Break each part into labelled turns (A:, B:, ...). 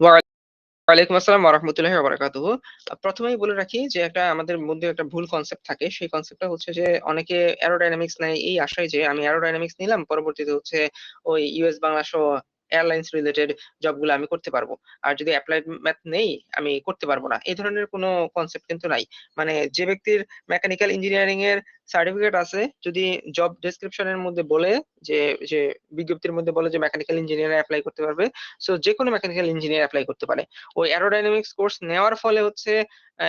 A: ওয়ালাইকুম আসসালাম ওয়া রাহমাতুল্লাহি ওয়া বারাকাতুহু। প্রথমেই বলে রাখি যে আমাদের মধ্যে একটা ভুল কনসেপ্ট থাকে। সেই কনসেপ্টটা হচ্ছে যে অনেকে অ্যারোডায়নামিক্স নেয় এই আশায় যে আমি অ্যারোডায়নামিক্স নিলাম পরবর্তীতে হচ্ছে ওই ইউএস বাংলা সহ এয়ারলাইন্স রিলেটেড জবগুলো আমি করতে পারবো। আর যদি এপ্লাইড ম্যাথ নেই আমি করতে পারবো না। এই ধরনের কোনো কনসেপ্ট কিন্তু নাই। মানে যে ব্যক্তির মেকানিক্যাল ইঞ্জিনিয়ারিং এর সার্টিফিকেট আছে যদি জব ডেসক্রিপশন এর মধ্যে বলে যে, যে বিজ্ঞপ্তির মধ্যে বলে যে মেকানিক্যাল ইঞ্জিনিয়ার এপ্লাই করতে পারবে। সো যেকোনো মেকানিক্যাল ইঞ্জিনিয়ার এপ্লাই করতে পারে। ওই অ্যারোডাইনামিক্স কোর্স নেওয়ার ফলে হচ্ছে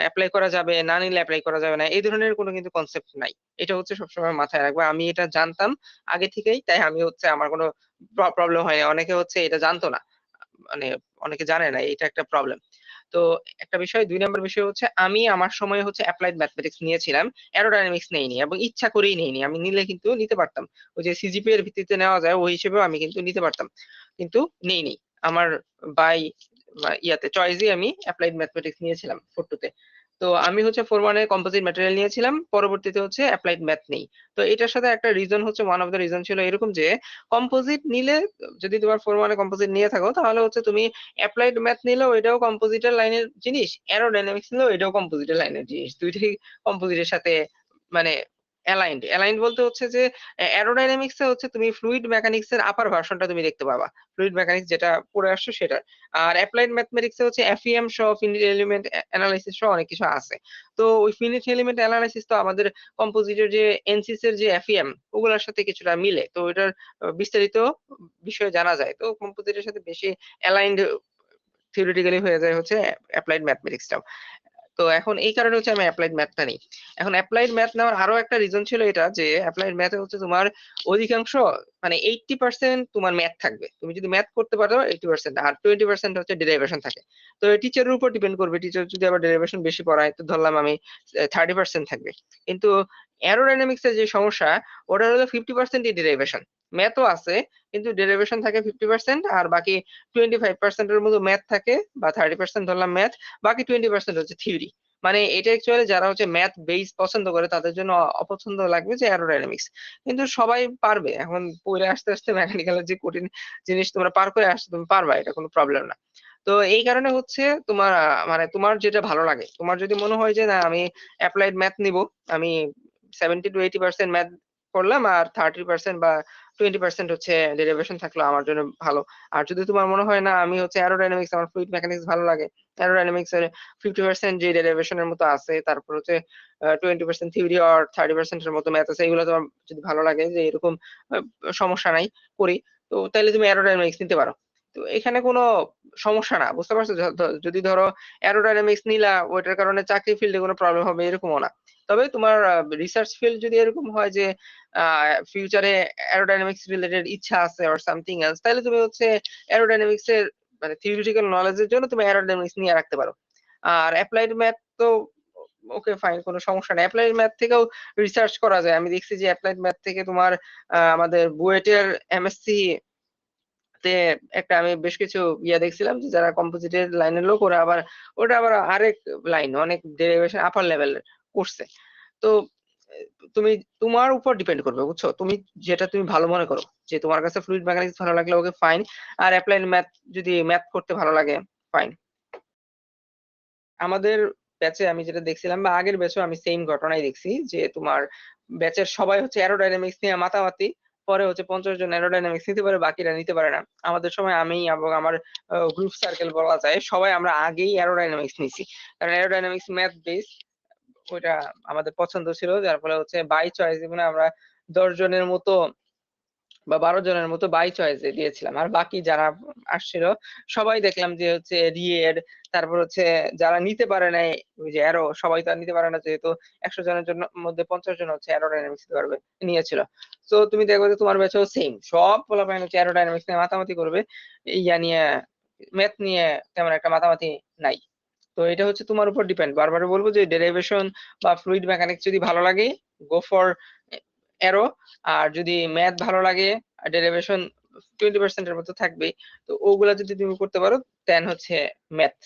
A: এপ্লাই করা যাবে, না নিলে এপ্লাই করা যাবে না। এই ধরনের কোনো কিন্তু কনসেপ্ট নাই। এটা হচ্ছে সবসময় মাথায় রাখবা। আমি এটা জানতাম আগে থেকেই, তাই আমি হচ্ছে আমার কোনো প্রবলেম হয়নি। অনেকে হচ্ছে এটা জানতো না। মানে অনেকে জানে না এটা একটা প্রবলেম। তো একটা বিষয় ২ নাম্বার বিষয় হচ্ছে আমি আমার সময়ে হচ্ছে এপ্লাইড ম্যাথমেটিক্স নিয়েছিলাম। অ্যারোডায়নামিক্স নেইনি এবং ইচ্ছা করেই নেইনি। আমি নিলে কিন্তু নিতে পারতাম। ওই যে সিজিপিএ এর ভিত্তিতে নেওয়া যায় ওই হিসেবেও আমি কিন্তু নিতে পারতাম। কিন্তু নেইনি। আমার বাই ইয়াতে চয়েসেই আমি এপ্লাইড ম্যাথমেটিক্স নিয়েছিলাম 4 2 তে। তো আমি হচ্ছে 4 1 এ কম্পোজিট ম্যাটেরিয়াল নিয়েছিলাম। পরবর্তীতে হচ্ছে এপ্লাইড ম্যাথ নেই। তো এটার সাথে একটা রিজন হচ্ছে ওয়ান অফ দ্যা রিজন ছিল এরকম যে কম্পোজিট নিলে যদি তোমার 4 1 এ কম্পোজিট নিয়ে থাকো তাহলে হচ্ছে তুমি এপ্লাইড ম্যাথ নিলেও এটাও কম্পোজিটের লাইনের জিনিস, অ্যারোডায়নামিক্স নিলেও এটাও কম্পোজিটের লাইনের জিনিস। ২ টাই কম্পোজিটের সাথে মানে অ্যালাইনড। অ্যালাইনড বলতে হচ্ছে যে অ্যারোডায়নামিক্স এ হচ্ছে তুমি ফ্লুইড মেকানিক্স এর আপার ভার্সনটা তুমি দেখতে পাবা। ফ্লুইড মেকানিক্স যেটা পড়ে আসছো সেটার। আর এপ্লাইড ম্যাথমেটিক্স এ হচ্ছে এফইএম সহ ফিনিট এলিমেন্ট এনালাইসিস সহ অনেক কিছু আছে। তো ওই ফিনিট এলিমেন্ট এনালাইসিস তো আমাদের কম্পোজিটের যে এনসিস এর যে এফইএম ওগুলার সাথে কিছুটা মিলে। তো এটার বিস্তারিত বিষয়ে জানা যায়। তো কম্পোজিটের সাথে বেশি অ্যালাইনড থিওরিটিক্যালি হয়ে যায় হচ্ছে এপ্লাইড ম্যাথমেটিক্সটাও। তো এখন এই কারণে হচ্ছে আমি এপ্লাইড ম্যাথটা নেই। এখন এপ্লাইড ম্যাথ নেওয়ার আরো একটা রিজন ছিল এটা যে এপ্লাইড ম্যাথে হচ্ছে তোমার অধিকাংশ মানে 80% তোমার ম্যাথ থাকবে। তুমি যদি ম্যাথ করতে পারো 80% আর 20% হচ্ছে ডেরিভেশন থাকে। তো টিচারের উপর ডিপেন্ড করবে। টিচার যদি আবার ডেরিভেশন বেশি পড়ায় তো ধরলাম আমি 30% থাকবে। কিন্তু অ্যারোডায়নামিক্স এর যে সমস্যা ওটা হলো 50% ই ডেরিভেশন। ম্যাথও আছে কিন্তু ডেরিভেশন থাকে 50% আর বাকি 25% এর মতো ম্যাথ থাকে বা 30% ধরলাম ম্যাথ, বাকি 20% হচ্ছে থিওরি। মানে এটা অ্যাকচুয়ালি যারা হচ্ছে ম্যাথ বেস পছন্দ করে তাদের জন্য অপছন্দ লাগবে যে অ্যারোডায়নামিক্স। কিন্তু সবাই পারবে। এখন পড়ে আসতে মেকানিক্যাল এর যে কঠিন জিনিস তোমরা পার করে আসছো তুমি পারবা। এটা কোনো প্রবলেম না। তো এই কারণে হচ্ছে তোমার মানে তোমার যেটা ভালো লাগে। তোমার যদি মনে হয় যে না আমি এপ্লাইড ম্যাথ নিবো, আমি 70-80% ম্যাথ করলাম আর 30% বা 20% হচ্ছে ডেরিভেশন থাকলো আমার জন্য ভালো। আর যদি তোমার মনে হয় না আমি হচ্ছে অ্যারোডায়নামিক্স আমার ফ্লুইড মেকানিক্স ভালো লাগে। অ্যারোডায়নামিক্স এর 50% যে ডেরিভেশন এর মতো আছে, তারপর হচ্ছে 20% থিওরি আর 30% এর মতো ম্যাথ আছে। এগুলো তোমার যদি ভালো লাগে যে এরকম আ সমস্যা নাই, করি। তো তাইলে তুমি অ্যারোডায়নামিক্স নিতে পারো। তো এখানে কোনো সমস্যা না। বুঝতে পারছো? যদি ধরো অ্যারোডায়নামিক্স নিলা ওইটার কারণে চাকরি ফিল্ডে কোনো প্রবলেম হবে এরকমও না। তবে তোমার রিসার্চ ফিল্ড যদি এরকম হয় যে আ ফিউচারে অ্যারোডায়নামিক্স রিলেটেড ইচ্ছা আছে অর সামথিং এলস তাইলে তুমি হচ্ছে অ্যারোডায়নামিক্স এর মানে থিওরিটিক্যাল নলেজ এর জন্য তুমি অ্যারোডায়নামিক্স নিয়ে রাখতে পারো। আর এপ্লাইড ম্যাথ তো ওকে ফাইন কোন সমস্যা নাই। এপ্লাইড ম্যাথ থেকেও রিসার্চ করা যায়। আমি দেখছি যে এপ্লাইড ম্যাথ থেকে তোমার আমাদের বুয়েটের এমএসসি তে একটা আমি বেশ কিছু দেখছিলাম যে যারা কম্পোজিটের লাইনের লোক ওরা আবার ওটা আবার আরেক লাইন অনেক ডেরিভেশন আপার লেভেলের করছে। তো এ তুমি তোমার উপর ডিপেন্ড করবে, বুঝছো? তুমি যেটা তুমি ভালো মনে করো। যে তোমার কাছে ফ্লুইড মেকানিক্স ভালো লাগলে ওকে ফাইন। আর এপ্লাইড ম্যাথ যদি ম্যাথ করতে ভালো লাগে ফাইন। আমাদের ব্যাচে আমি যেটা দেখছিলাম বা আগের ব্যাচেও আমি সেইম ঘটনাই দেখছি যে তোমার ব্যাচের সবাই হচ্ছে অ্যারোডায়নামিক্স নিয়ে মাতামাতি। পরে হচ্ছে ৫০ জন অ্যারোডায়নামিক্স নিতে পারে, বাকিরা নিতে পারে না। আমাদের সময় আমি এবং আমার গ্রুপ সার্কেল বলা যায় সবাই আমরা আগেই অ্যারোডায়নামিক্স নিছি। কারণ অ্যারোডায়নামিক্স ম্যাথ বেস ওইটা আমাদের পছন্দ ছিল। যার ফলে হচ্ছে বাই চয়েস মানে আমরা ১০ জনের মতো বা ১২ জনের মতো বাই চয়েস এ দিয়েছিলাম। আর বাকি যারা আসছিল সবাই দেখলাম যে হচ্ছে রিএড তারপর হচ্ছে যারা নিতে পারে নাই ওই যে অ্যারো সবাই তো আর নিতে পারে না যেহেতু ১০০ জনের জন্য মধ্যে ৫০ জন হচ্ছে অ্যারোডায়নামিক্স নিতে পারবে নিয়েছিল। সো তুমি দেখবে যে তোমার ব্যাচেও সেইম। সব পোলাপাইন হচ্ছে অ্যারোডায়নামিক্স নিয়ে মাতামাতি করবে। নিয়ে ম্যাথ নিয়ে তেমন একটা মাতামাতি নাই। তো এটা হচ্ছে তোমার উপর ডিপেন্ড। বারবার বলব যে ডেরিভেশন বা ফ্লুইড মেকানিক্স যদি ভালো লাগে গো ফর এ অ্যারো। আর যদি ম্যাথ ভালো লাগে আর ডেরিভেশন 20% এর মতো থাকবেই। তো ওগুলা যদি তুমি করতে পারো দেন হচ্ছে ম্যাথ।